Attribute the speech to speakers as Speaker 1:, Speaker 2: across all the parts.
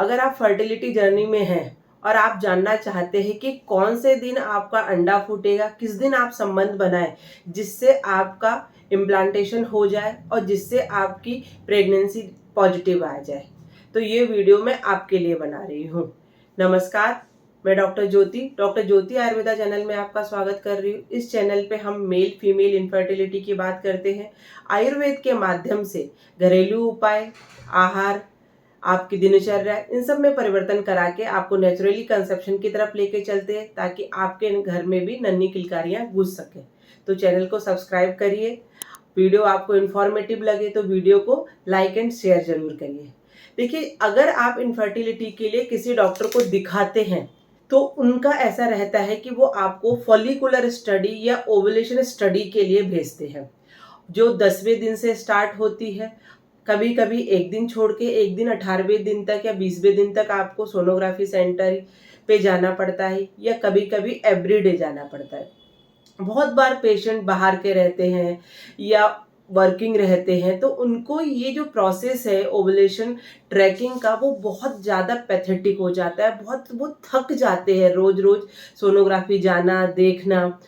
Speaker 1: अगर आप fertility journey में हैं और आप जानना चाहते हैं कि कौन से दिन आपका अंडा फूटेगा, किस दिन आप संबंध बनाएं जिससे आपका इम्प्लांटेशन हो जाए और जिससे आपकी प्रेगनेंसी पॉजिटिव आ जाए, तो ये वीडियो मैं आपके लिए बना रही हूँ। नमस्कार, मैं डॉक्टर ज्योति आयुर्वेदा चैनल में आपका स्वागत कर रही हूँ। इस चैनल पे हम मेल फीमेल इनफर्टिलिटी की बात करते हैं। आयुर्वेद के माध्यम से घरेलू उपाय, आहार, आपकी दिनचर्या, इन सब में परिवर्तन करा के आपको नेचुरली कंसेप्शन की तरफ लेके चलते हैं ताकि आपके घर में भी नन्ही किलकारियां घुस सके। तो चैनल को सब्सक्राइब करिए। वीडियो आपको इन्फॉर्मेटिव लगे तो वीडियो को लाइक एंड शेयर जरूर करिए। देखिए, अगर आप इनफर्टिलिटी के लिए किसी डॉक्टर को दिखाते हैं तो उनका ऐसा रहता है कि वो आपको फॉलिकुलर स्टडी या ओवुलेशन स्टडी के लिए भेजते हैं, जो 10वें दिन से स्टार्ट होती है। कभी कभी एक दिन छोड़ के एक दिन 18वें दिन तक या 20वें दिन तक आपको सोनोग्राफी सेंटर पे जाना पड़ता है, या कभी कभी एवरीडे जाना पड़ता है। बहुत बार पेशेंट बाहर के रहते हैं या वर्किंग रहते हैं, तो उनको ये जो प्रोसेस है ओवुलेशन ट्रैकिंग का, वो बहुत ज़्यादा पैथेटिक हो जाता है। वो थक जाते हैं रोज रोज सोनोग्राफी जाना देखना।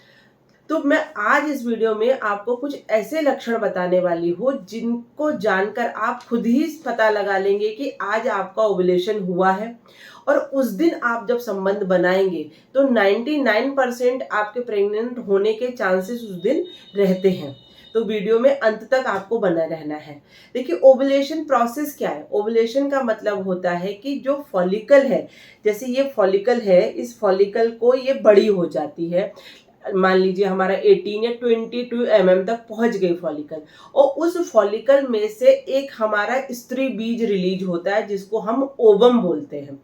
Speaker 1: तो मैं आज इस वीडियो में आपको कुछ ऐसे लक्षण बताने वाली हूँ जिनको जानकर आप खुद ही पता लगा लेंगे कि आज आपका ओवुलेशन हुआ है, और उस दिन आप जब संबंध बनाएंगे तो 99% आपके प्रेग्नेंट होने के चांसेस उस दिन रहते हैं। तो वीडियो में अंत तक आपको बना रहना है। देखिए, ओवुलेशन प्रोसेस क्या है। ओवुलेशन का मतलब होता है कि जो फॉलिकल है, जैसे ये फॉलिकल है, इस फॉलिकल को ये बड़ी हो जाती है। मान लीजिए हमारा 18 या 22 mm तक पहुंच गई फॉलिकल, और उस फॉलिकल में से एक हमारा स्त्री बीज रिलीज होता है जिसको हम ओवम बोलते हैं।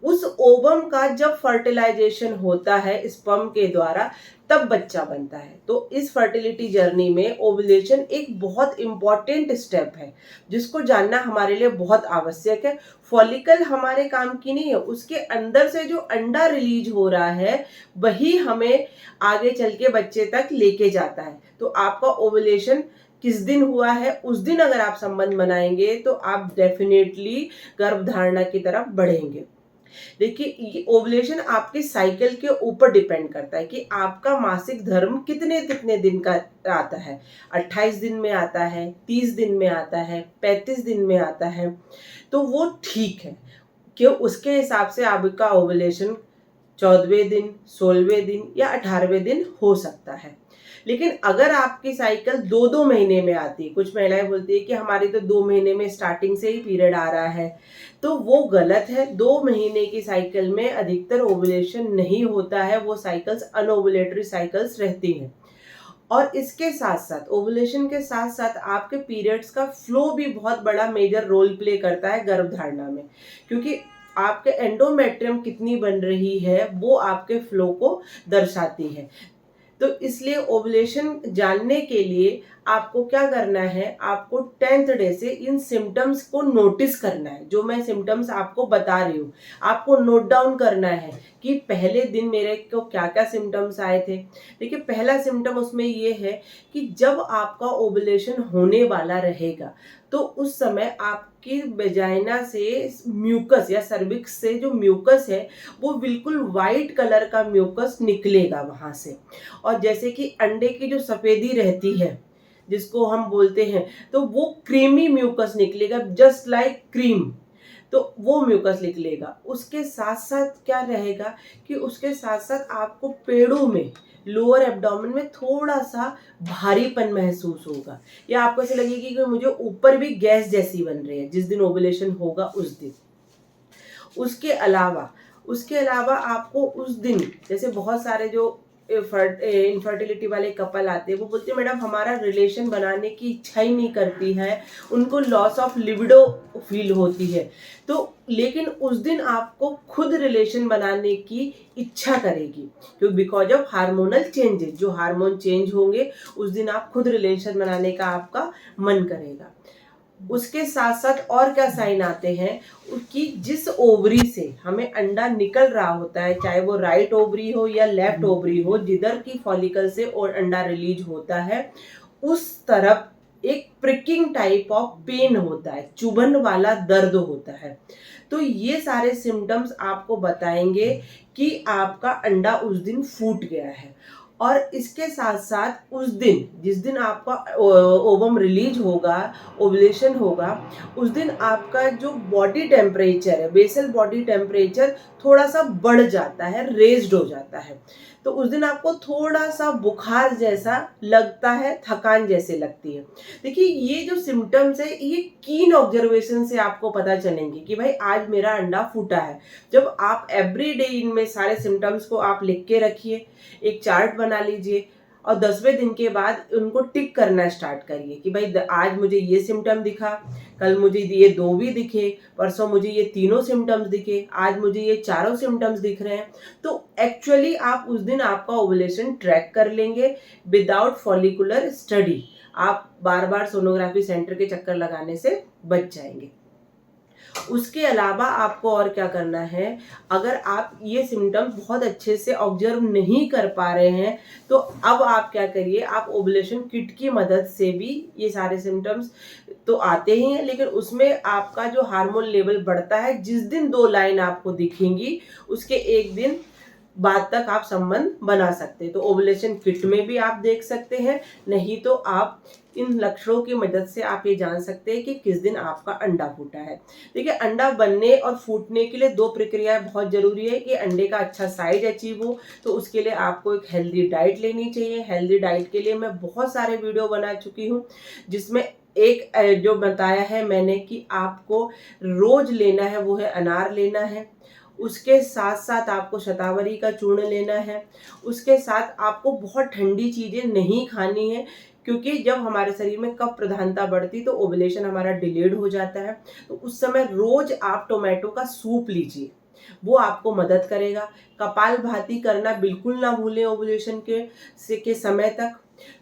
Speaker 1: उस ओवम का जब फर्टिलाइजेशन होता है स्पर्म के द्वारा, तब बच्चा बनता है। तो इस फर्टिलिटी जर्नी में ओवुलेशन एक बहुत इंपॉर्टेंट स्टेप है जिसको जानना हमारे लिए बहुत आवश्यक है। फॉलिकल हमारे काम की नहीं है, उसके अंदर से जो अंडा रिलीज हो रहा है वही हमें आगे चल के बच्चे तक लेके जाता है। तो आपका ओवुलेशन किस दिन हुआ है, उस दिन अगर आप संबंध बनाएंगे तो आप डेफिनेटली गर्भधारणा की तरफ बढ़ेंगे। देखिए, ओवुलेशन आपके साइकिल के ऊपर डिपेंड करता है कि आपका मासिक धर्म कितने कितने दिन का आता है। 28 दिन में आता है, 30 दिन में आता है, 35 दिन में आता है, तो वो ठीक है कि उसके हिसाब से आपका ओवुलेशन 14वें दिन, 16वें दिन या 18वें दिन हो सकता है। लेकिन अगर आपकी साइकिल 2-2 महीने में आती है, कुछ महिलाएं बोलती है कि हमारी तो 2 महीने में स्टार्टिंग से ही पीरियड आ रहा है, तो वो गलत है। 2 महीने की साइकिल में अधिकतर ओवुलेशन नहीं होता है, वो साइकिल्स अनओवुलेटरी साइकिल्स रहती हैं। और इसके साथ साथ ओवुलेशन के साथ साथ आपके पीरियड्स का फ्लो भी बहुत बड़ा मेजर रोल प्ले करता है गर्भधारणा में, क्योंकि आपके एंडोमेट्रियम कितनी बन रही है वो आपके फ्लो को दर्शाती है। तो इसलिए ओवुलेशन जानने के लिए आपको क्या करना है, आपको 10th डे से इन सिम्टम्स को नोटिस करना है। जो मैं सिम्टम्स आपको बता रही हूँ, आपको नोट डाउन करना है कि पहले दिन मेरे को क्या क्या सिम्टम्स आए थे। देखिए, पहला सिम्टम उसमें ये है कि जब आपका ओवुलेशन होने वाला रहेगा तो उस समय आपकी वेजाइना से म्यूकस या सर्विक्स से जो म्यूकस है वो बिल्कुल वाइट कलर का म्यूकस निकलेगा वहां से। और जैसे कि अंडे की जो सफेदी रहती है जिसको हम बोलते हैं, तो वो क्रीमी म्यूकस निकलेगा, जस्ट लाइक क्रीम। तो वो म्यूकस निकलेगा। उसके साथ साथ क्या रहेगा कि उसके साथ साथ आपको पेड़ों में, लोअर एब्डोमेन में थोड़ा सा भारीपन महसूस होगा, या आपको ऐसे लगेगी कि मुझे ऊपर भी गैस जैसी बन रही है जिस दिन ओवुलेशन होगा उस दिन। उसके अलावा आपको उस दिन, जैसे बहुत सारे जो इनफर्टिलिटी वाले कपल आते हैं वो बोलते हैं मैडम हमारा रिलेशन बनाने की इच्छा ही नहीं करती है, उनको लॉस ऑफ लिबिडो फील होती है। तो लेकिन उस दिन आपको खुद रिलेशन बनाने की इच्छा करेगी, क्योंकि बिकॉज ऑफ हार्मोनल चेंजेस, जो हार्मोन चेंज होंगे उस दिन आप खुद रिलेशन बनाने का आपका मन करेगा। उसके साथ साथ और क्या साइन आते हैं कि जिस ओवरी से हमें अंडा निकल रहा होता है, चाहे वो राइट ओवरी हो या लेफ्ट ओवरी हो, जिधर की फॉलिकल से और अंडा रिलीज होता है उस तरफ एक प्रिकिंग टाइप ऑफ पेन होता है, चुभन वाला दर्द होता है। तो ये सारे सिम्टम्स आपको बताएंगे कि आपका अंडा उस दिन फूट गया है। और इसके साथ साथ उस दिन, जिस दिन आपका ओवम रिलीज होगा, ओवुलेशन होगा, उस दिन आपका जो बॉडी टेम्परेचर है, बेसल बॉडी टेम्परेचर थोड़ा सा बढ़ जाता है, रेज्ड हो जाता है। तो उस दिन आपको थोड़ा सा बुखार जैसा लगता है, थकान जैसे लगती है। देखिए, ये जो सिम्टम्स है, ये कीन ऑब्जर्वेशन से आपको पता चलेंगे कि भाई आज मेरा अंडा फूटा है। जब आप एवरी डे इनमें सारे सिम्टम्स को आप लिख के रखिए, एक चार्ट बना लीजिए, और 10वें दिन के बाद उनको टिक करना स्टार्ट करिए कि भाई आज मुझे ये सिम्टम दिखा, कल मुझे ये 2 भी दिखे, परसों मुझे ये 3 सिम्टम्स दिखे, आज मुझे ये 4 सिम्टम्स दिख रहे हैं। तो एक्चुअली आप उस दिन आपका ओवुलेशन ट्रैक कर लेंगे विदाउट फॉलिकुलर स्टडी। आप बार बार सोनोग्राफी सेंटर के चक्कर लगाने से बच जाएंगे। उसके अलावा आपको और क्या करना है, अगर आप ये सिम्टम्स बहुत अच्छे से ऑब्जर्व नहीं कर पा रहे हैं, तो अब आप क्या करिए, आप ओवुलेशन किट की मदद से भी ये सारे सिम्टम्स तो आते ही हैं, लेकिन उसमें आपका जो हार्मोन लेवल बढ़ता है, जिस दिन 2 लाइन आपको दिखेंगी उसके एक दिन बाद तक आप संबंध बना सकते हैं। तो ओवुलेशन किट में भी आप देख सकते हैं, नहीं तो आप इन लक्षणों की मदद से आप ये जान सकते हैं कि किस दिन आपका अंडा फूटा है। देखिए, अंडा बनने और फूटने के लिए 2 प्रक्रियाएं बहुत जरूरी है कि अंडे का अच्छा साइज अचीव हो। तो उसके लिए आपको एक हेल्दी डाइट लेनी चाहिए। हेल्दी डाइट के लिए मैं बहुत सारे वीडियो बना चुकी हूँ, जिसमें एक जो बताया है मैंने कि आपको रोज लेना है वो है अनार लेना है, उसके साथ साथ आपको शतावरी का चूर्ण लेना है, उसके साथ आपको बहुत ठंडी चीज़ें नहीं खानी है, क्योंकि जब हमारे शरीर में कफ प्रधानता बढ़ती तो ओवुलेशन हमारा डिलेड हो जाता है। तो उस समय रोज आप टोमेटो का सूप लीजिए, वो आपको मदद करेगा। कपालभाति करना बिल्कुल ना भूलें ओवुलेशन के समय तक।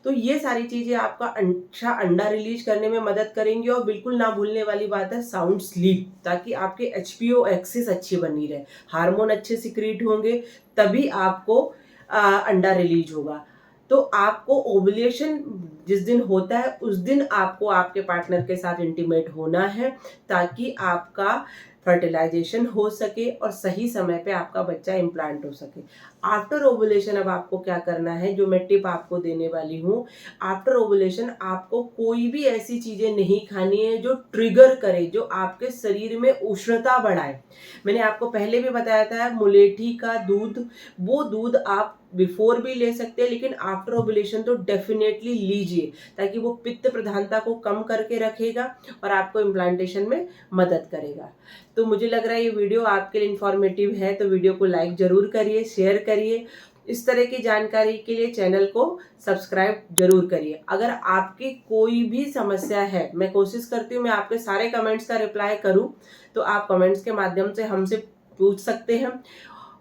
Speaker 1: तो ये सारी चीज़ें आपका अच्छा अंडा रिलीज करने में मदद करेंगी। और बिल्कुल ना भूलने वाली बात है साउंड स्लीप, ताकि आपके HPO एक्सिस अच्छी बनी रहे, हार्मोन अच्छे सिक्रीट होंगे, तभी आपको अंडा रिलीज होगा। तो आपको ओवुलेशन जिस दिन होता है उस दिन आपको आपके पार्टनर के साथ इंटीमेट होना है, ताकि आपका फर्टिलाइजेशन हो सके और सही समय पे आपका बच्चा इम्प्लांट हो सके। आफ्टर ओवुलेशन अब आपको क्या करना है, जो मैं टिप आपको देने वाली हूँ, आफ्टर ओवुलेशन आपको कोई भी ऐसी चीज़ें नहीं खानी है जो ट्रिगर करे, जो आपके शरीर में उष्णता बढ़ाए। मैंने आपको पहले भी बताया था, मुलेठी का दूध, वो दूध आप बिफोर भी ले सकते हैं, लेकिन आफ्टर ओवुलेशन तो डेफिनेटली लीजिए, ताकि वो पित्त प्रधानता को कम करके रखेगा और आपको इम्प्लांटेशन में मदद करेगा। तो मुझे लग रहा है ये वीडियो आपके लिए इन्फॉर्मेटिव है, तो वीडियो को लाइक जरूर करिए, शेयर करिए। इस तरह की जानकारी के लिए चैनल को सब्सक्राइब जरूर करिए। अगर आपकी कोई भी समस्या है, मैं कोशिश करती हूँ मैं आपके सारे कमेंट्स का रिप्लाई करूँ, तो आप कमेंट्स के माध्यम से हमसे पूछ सकते हैं।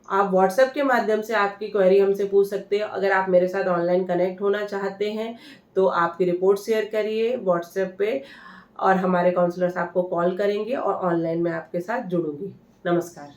Speaker 1: आप व्हाट्सएप के माध्यम से आपकी क्वेरी हमसे पूछ सकते हैं। अगर आप मेरे साथ ऑनलाइन कनेक्ट होना चाहते हैं तो आपकी रिपोर्ट शेयर करिए व्हाट्सएप पे, और हमारे काउंसलर्स आपको कॉल करेंगे और ऑनलाइन मैं आपके साथ जुड़ूंगी। नमस्कार।